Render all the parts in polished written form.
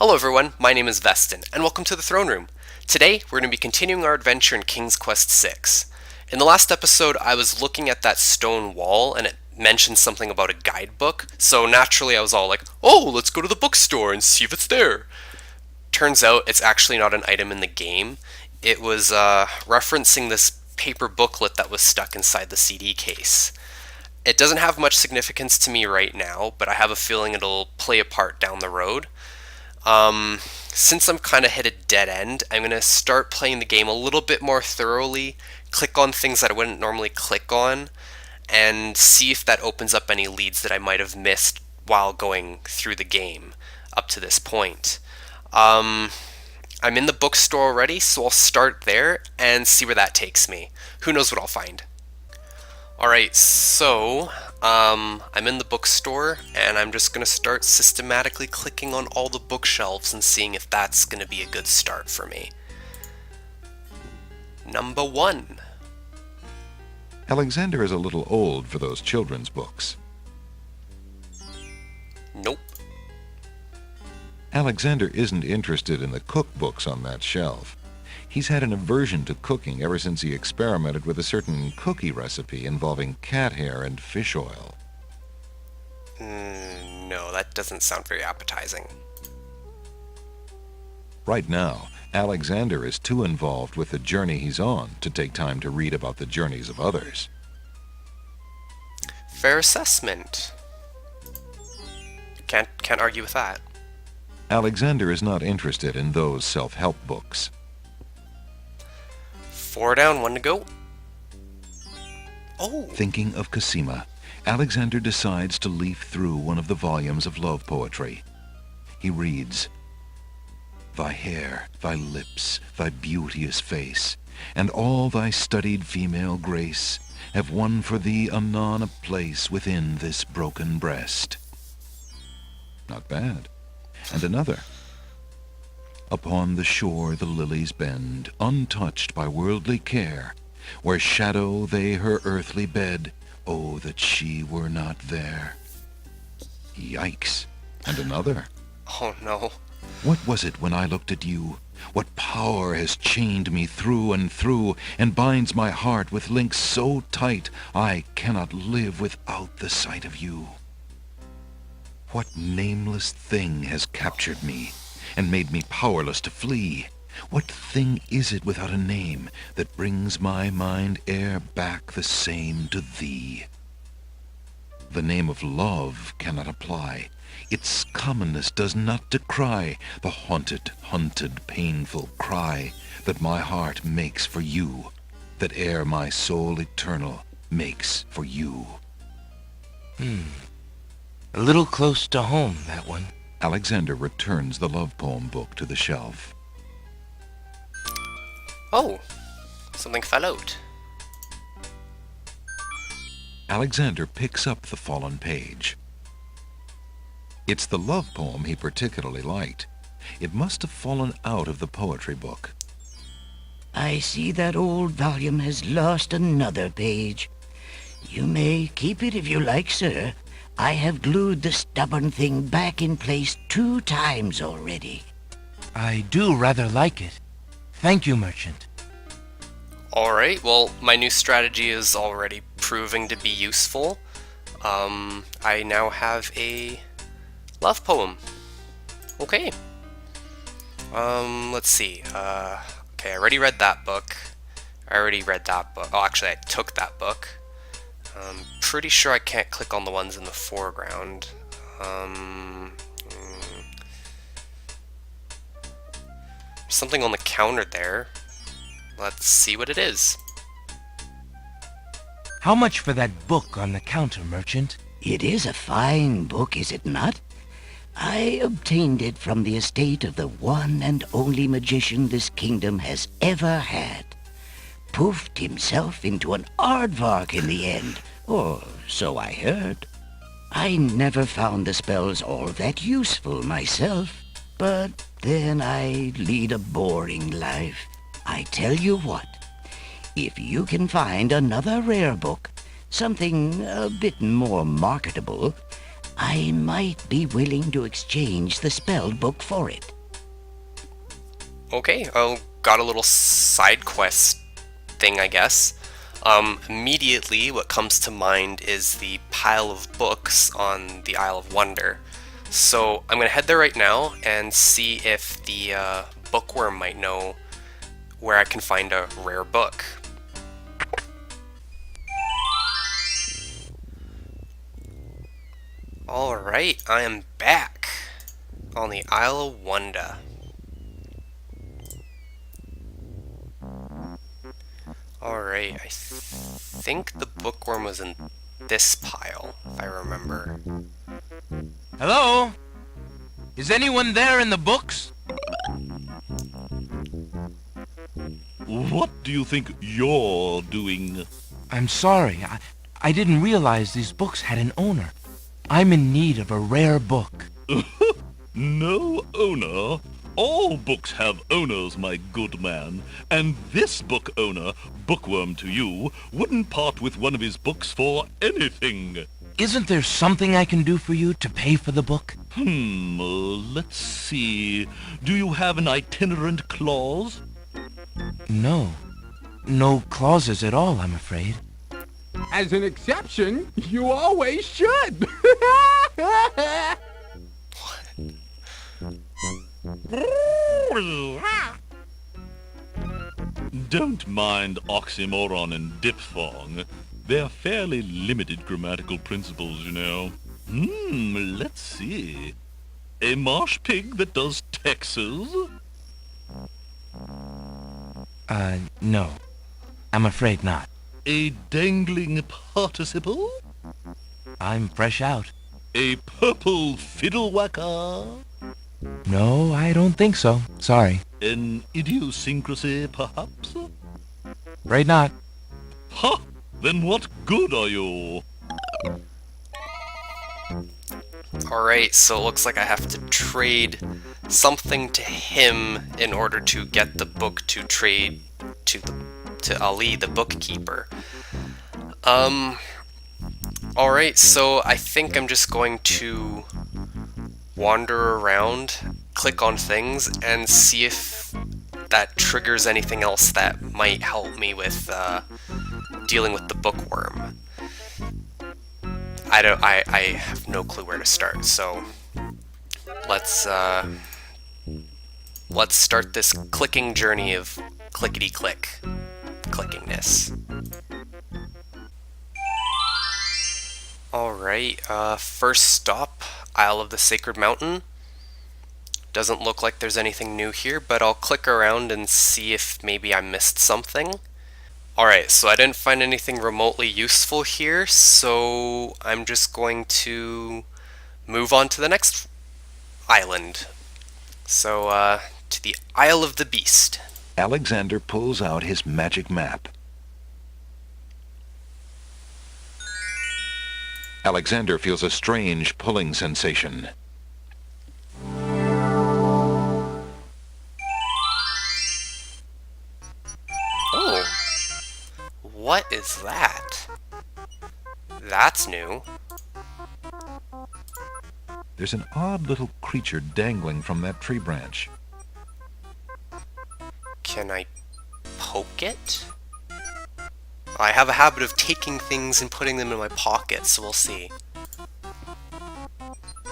Hello everyone, my name is Veston, and welcome to the Throne Room. Today, we're going to be continuing our adventure in King's Quest VI. In the last episode, I was looking at that stone wall, and it mentioned something about a guidebook, so naturally I was all like, oh, let's go to the bookstore and see if it's there. Turns out, it's actually not an item in the game. It was referencing this paper booklet that was stuck inside the CD case. It doesn't have much significance to me right now, but I have a feeling it'll play a part down the road. Since I'm kind of hit a dead end, I'm going to start playing the game a little bit more thoroughly, click on things that I wouldn't normally click on, and see if that opens up any leads that I might have missed while going through the game up to this point. I'm in the bookstore already, so I'll start there and see where that takes me. Who knows what I'll find. Alright, so I'm in the bookstore, and I'm just going to start systematically clicking on all the bookshelves and seeing if that's going to be a good start for me. Number 1. Alexander is a little old for those children's books. Nope. Alexander isn't interested in the cookbooks on that shelf. He's had an aversion to cooking ever since he experimented with a certain cookie recipe involving cat hair and fish oil. No, that doesn't sound very appetizing. Right now, Alexander is too involved with the journey he's on to take time to read about the journeys of others. Fair assessment. Can't argue with that. Alexander is not interested in those self-help books. 4 down, 1 to go. Oh! Thinking of Cosima, Alexander decides to leaf through one of the volumes of love poetry. He reads, "Thy hair, thy lips, thy beauteous face, and all thy studied female grace have won for thee anon a place within this broken breast." Not bad. And another. "Upon the shore the lilies bend, untouched by worldly care, where shadow they her earthly bed, oh, that she were not there." Yikes. And another. Oh no. "What was it when I looked at you? What power has chained me through and through, and binds my heart with links so tight, I cannot live without the sight of you? What nameless thing has captured me, and made me powerless to flee? What thing is it without a name, that brings my mind e'er back the same to thee? The name of love cannot apply, its commonness does not decry the haunted, hunted, painful cry that my heart makes for you, that e'er my soul eternal makes for you." A little close to home, that one. Alexander returns the love poem book to the shelf. Oh! Something fell out. Alexander picks up the fallen page. It's the love poem he particularly liked. It must have fallen out of the poetry book. "I see that old volume has lost another page. You may keep it if you like, sir. I have glued the stubborn thing back in place 2 times already." I do rather like it. Thank you, merchant. Alright, well, my new strategy is already proving to be useful. I now have a love poem. Okay. Let's see. Okay, I already read that book. Oh, actually, I took that book. Pretty sure I can't click on the ones in the foreground. Something on the counter there. Let's see what it is. How much for that book on the counter, merchant? It is a fine book, is it not? I obtained it from the estate of the one and only magician this kingdom has ever had. Poofed himself into an aardvark in the end, or so I heard. I never found the spells all that useful myself, but then I lead a boring life. I tell you what, if you can find another rare book, something a bit more marketable, I might be willing to exchange the spell book for it. Okay, got a little side quest thing, I guess. Immediately, what comes to mind is the pile of books on the Isle of Wonder. So I'm gonna head there right now and see if the bookworm might know where I can find a rare book. Alright, I am back on the Isle of Wonder. Alright, I think the bookworm was in this pile, if I remember. Hello? Is anyone there in the books? What do you think you're doing? I'm sorry. I didn't realize these books had an owner. I'm in need of a rare book. No owner? All books have owners, my good man. And this book owner, bookworm to you, wouldn't part with one of his books for anything. Isn't there something I can do for you to pay for the book? Let's see. Do you have an itinerant clause? No. No clauses at all, I'm afraid. As an exception, you always should. Don't mind oxymoron and diphthong. They're fairly limited grammatical principles, you know. Let's see. A marsh pig that does Texas? No. I'm afraid not. A dangling participle? I'm fresh out. A purple fiddle whacker? No, I don't think so. Sorry. An idiosyncrasy, perhaps? Afraid not. Ha! Then what good are you? Alright, so it looks like I have to trade something to him in order to get the book to trade to Ali, the bookkeeper. Alright, so I think I'm just going to wander around, click on things, and see if that triggers anything else that might help me with dealing with the bookworm. I have no clue where to start, so let's start this clicking journey of clickety-click clickingness. Alright, first stop, Isle of the Sacred Mountain. Doesn't look like there's anything new here, but I'll click around and see if maybe I missed something. Alright, so I didn't find anything remotely useful here, so I'm just going to move on to the next island. So, to the Isle of the Beast. Alexander pulls out his magic map. Alexander feels a strange pulling sensation. Oh, what is that? That's new. There's an odd little creature dangling from that tree branch. Can I poke it? I have a habit of taking things and putting them in my pocket, so we'll see.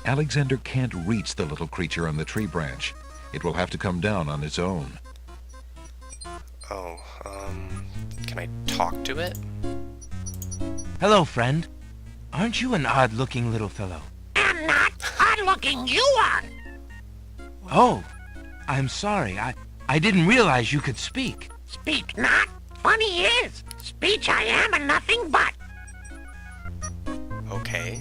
Alexander can't reach the little creature on the tree branch. It will have to come down on its own. Oh, can I talk to it? Hello, friend. Aren't you an odd-looking little fellow? I'm not odd-looking, you are. Oh, I'm sorry. I didn't realize you could speak. Speak not. Funny is, speech I am and nothing but. Okay.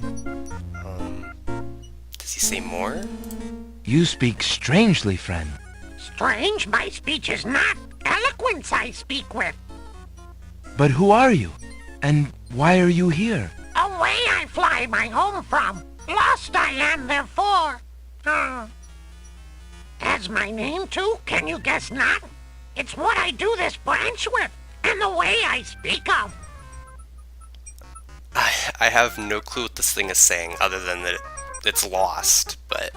Does he say more? You speak strangely, friend. Strange, my speech is not. Eloquence I speak with. But who are you? And why are you here? Away I fly my home from. Lost I am therefore. As my name too, can you guess not? It's what I do this branch with, and the way I speak of. I have no clue what this thing is saying other than that it's lost, but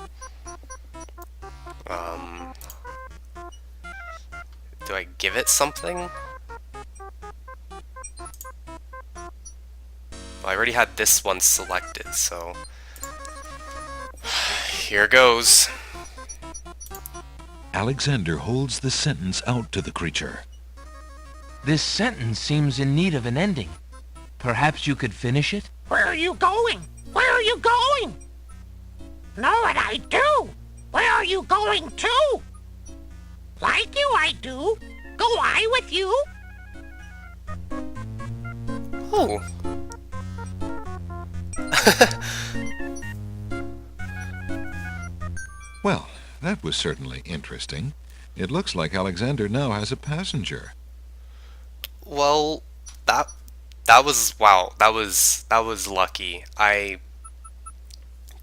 do I give it something? Well, I already had this one selected, so here goes. Alexander holds the sentence out to the creature. This sentence seems in need of an ending. Perhaps you could finish it? Where are you going? Where are you going? Know what I do? Where are you going to? Like you, I do. Go I with you? Oh. Well, that was certainly interesting. It looks like Alexander now has a passenger. Well, that was wow. That was lucky. I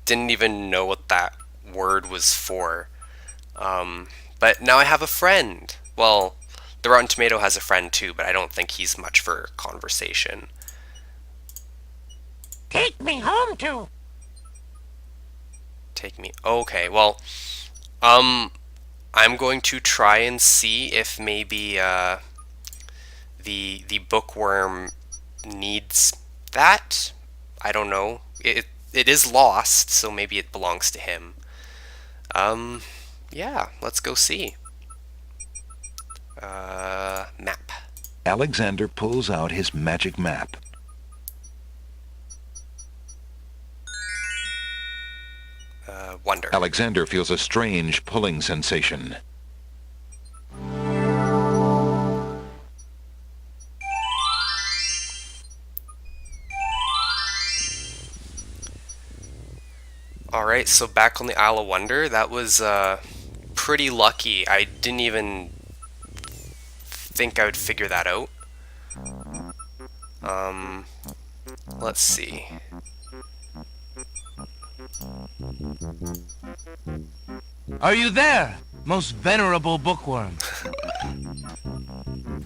didn't even know what that word was for. But now I have a friend. Well, the Rotten Tomato has a friend too, but I don't think he's much for conversation. Take me home to. Take me. Okay, well, I'm going to try and see if maybe the bookworm needs that. I don't know. It is lost, so maybe it belongs to him. Yeah, let's go see. Map. Alexander pulls out his magic map. Wonder. Alexander feels a strange pulling sensation. Alright, so back on the Isle of Wonder, that was pretty lucky. I didn't even think I would figure that out. Let's see. Are you there, most venerable bookworm?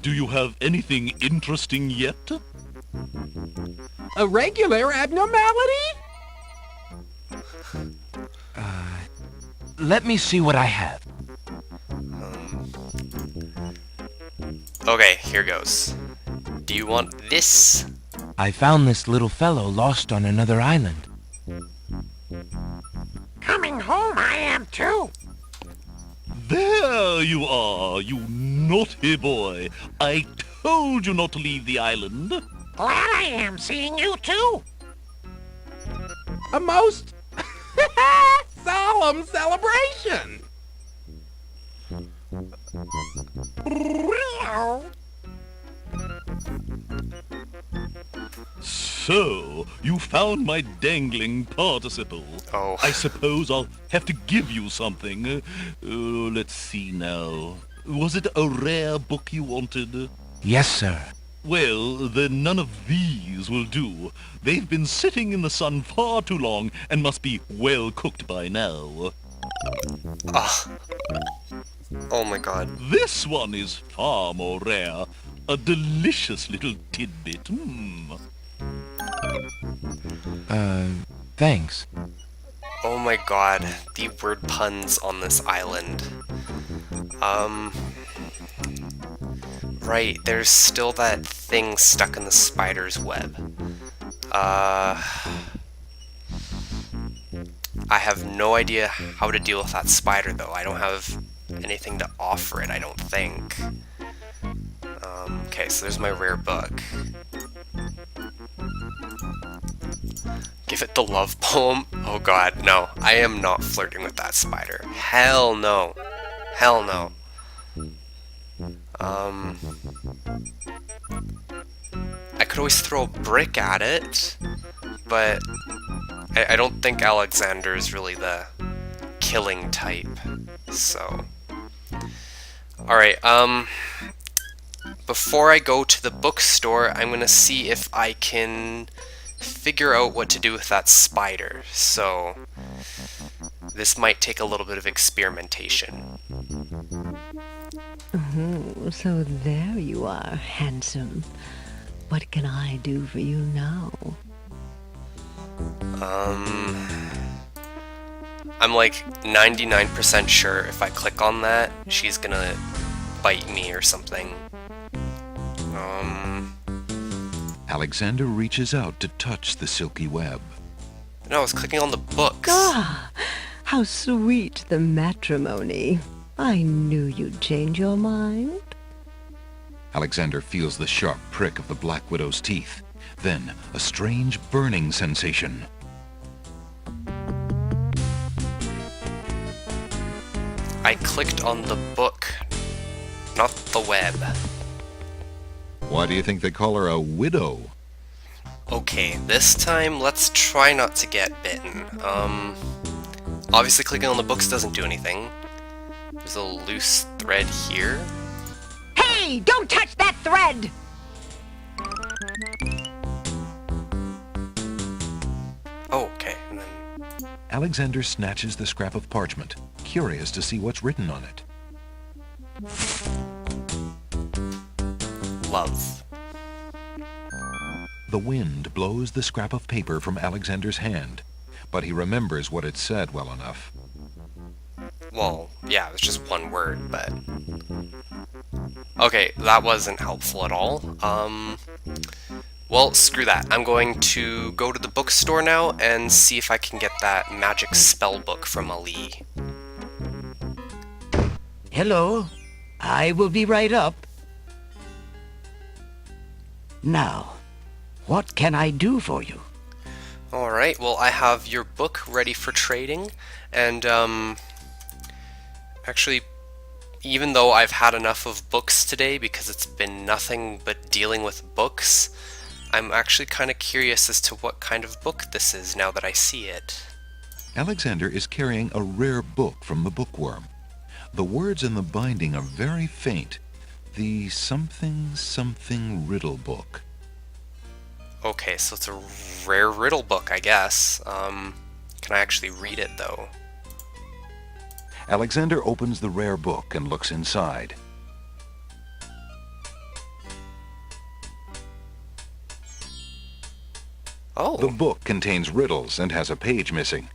Do you have anything interesting yet? A regular abnormality? Let me see what I have. Okay, here goes. Do you want this? I found this little fellow lost on another island. Coming home I am too. There you are, you naughty boy. I told you not to leave the island. Glad I am seeing you too. A most solemn celebration. So, you found my dangling participle. Oh. I suppose I'll have to give you something. Let's see now. Was it a rare book you wanted? Yes, sir. Well, then none of these will do. They've been sitting in the sun far too long and must be well cooked by now. Ah. Oh my god. This one is far more rare. A delicious little tidbit. Thanks. Oh my god. The word puns on this island. Right, there's still that thing stuck in the spider's web. I have no idea how to deal with that spider, though. I don't have anything to offer it, I don't think. Okay, so there's my rare book. Give it the love poem? Oh god, no. I am not flirting with that spider. Hell no. Hell no. I could always throw a brick at it, but I don't think Alexander is really the killing type, so... Alright, before I go to the bookstore, I'm gonna see if I can figure out what to do with that spider, so this might take a little bit of experimentation. Oh, so there you are, handsome. What can I do for you now? I'm like 99% sure if I click on that, she's gonna bite me or something. Alexander reaches out to touch the silky web. No, I was clicking on the books. Ah, how sweet the matrimony. I knew you'd change your mind. Alexander feels the sharp prick of the Black Widow's teeth. Then, a strange burning sensation. I clicked on the book, not the web. Why do you think they call her a widow? Okay, this time let's try not to get bitten. Obviously clicking on the books doesn't do anything. There's a loose thread here. Hey, don't touch that thread! Oh, okay, and then... Alexander snatches the scrap of parchment, curious to see what's written on it. Love. The wind blows the scrap of paper from Alexander's hand, but he remembers what it said well enough. Well, yeah, it was just one word, but... Okay, that wasn't helpful at all. Well, screw that. I'm going to go to the bookstore now and see if I can get that magic spell book from Ali. Hello. I will be right up. Now, what can I do for you? Alright, well, I have your book ready for trading, and, actually, even though I've had enough of books today because it's been nothing but dealing with books, I'm actually kind of curious as to what kind of book this is now that I see it. Alexander is carrying a rare book from the bookworm. The words in the binding are very faint. The something riddle book. Okay, so it's a rare riddle book, I guess. Can I actually read it, though? Alexander opens the rare book and looks inside. Oh. The book contains riddles and has a page missing.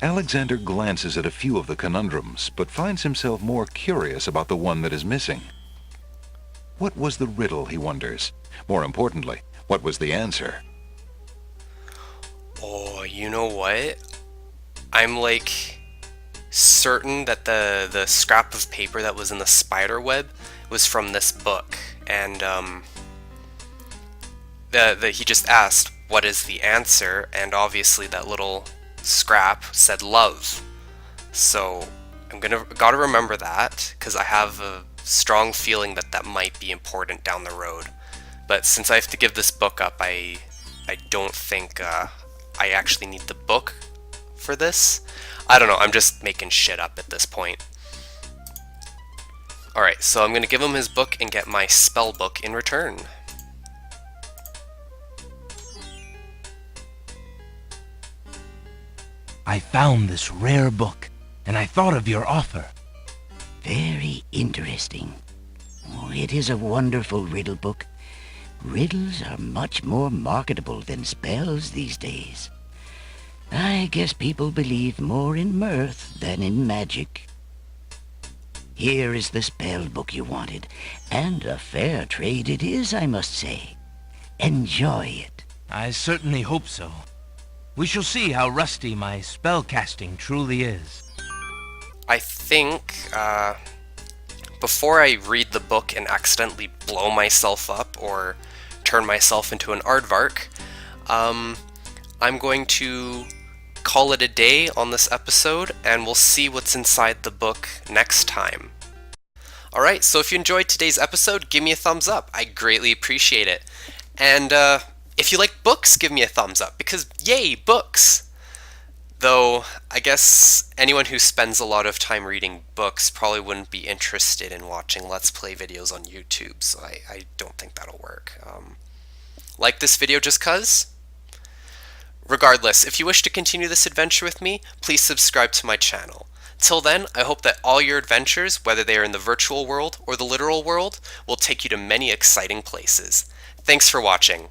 Alexander glances at a few of the conundrums, but finds himself more curious about the one that is missing. What was the riddle, he wonders? More importantly, what was the answer? Oh, you know what? I'm like certain that the scrap of paper that was in the spider web was from this book, and he just asked, what is the answer? And obviously that little scrap said love. So I'm gotta remember that, because I have a strong feeling that that might be important down the road. But since I have to give this book up, I don't think I actually need the book for this. I don't know, I'm just making shit up at this point. Alright, so I'm gonna give him his book and get my spell book in return. I found this rare book, and I thought of your offer. Very interesting. Oh, it is a wonderful riddle book. Riddles are much more marketable than spells these days. I guess people believe more in mirth than in magic. Here is the spell book you wanted, and a fair trade it is, I must say. Enjoy it. I certainly hope so. We shall see how rusty my spellcasting truly is. I think, before I read the book and accidentally blow myself up or turn myself into an aardvark, I'm going to call it a day on this episode, and we'll see what's inside the book next time. Alright, so if you enjoyed today's episode, give me a thumbs up. I greatly appreciate it. And if you like books, give me a thumbs up, because yay, books! Though, I guess anyone who spends a lot of time reading books probably wouldn't be interested in watching Let's Play videos on YouTube, so I don't think that'll work. Like this video just 'cause? Regardless, if you wish to continue this adventure with me, please subscribe to my channel. Till then, I hope that all your adventures, whether they are in the virtual world or the literal world, will take you to many exciting places. Thanks for watching.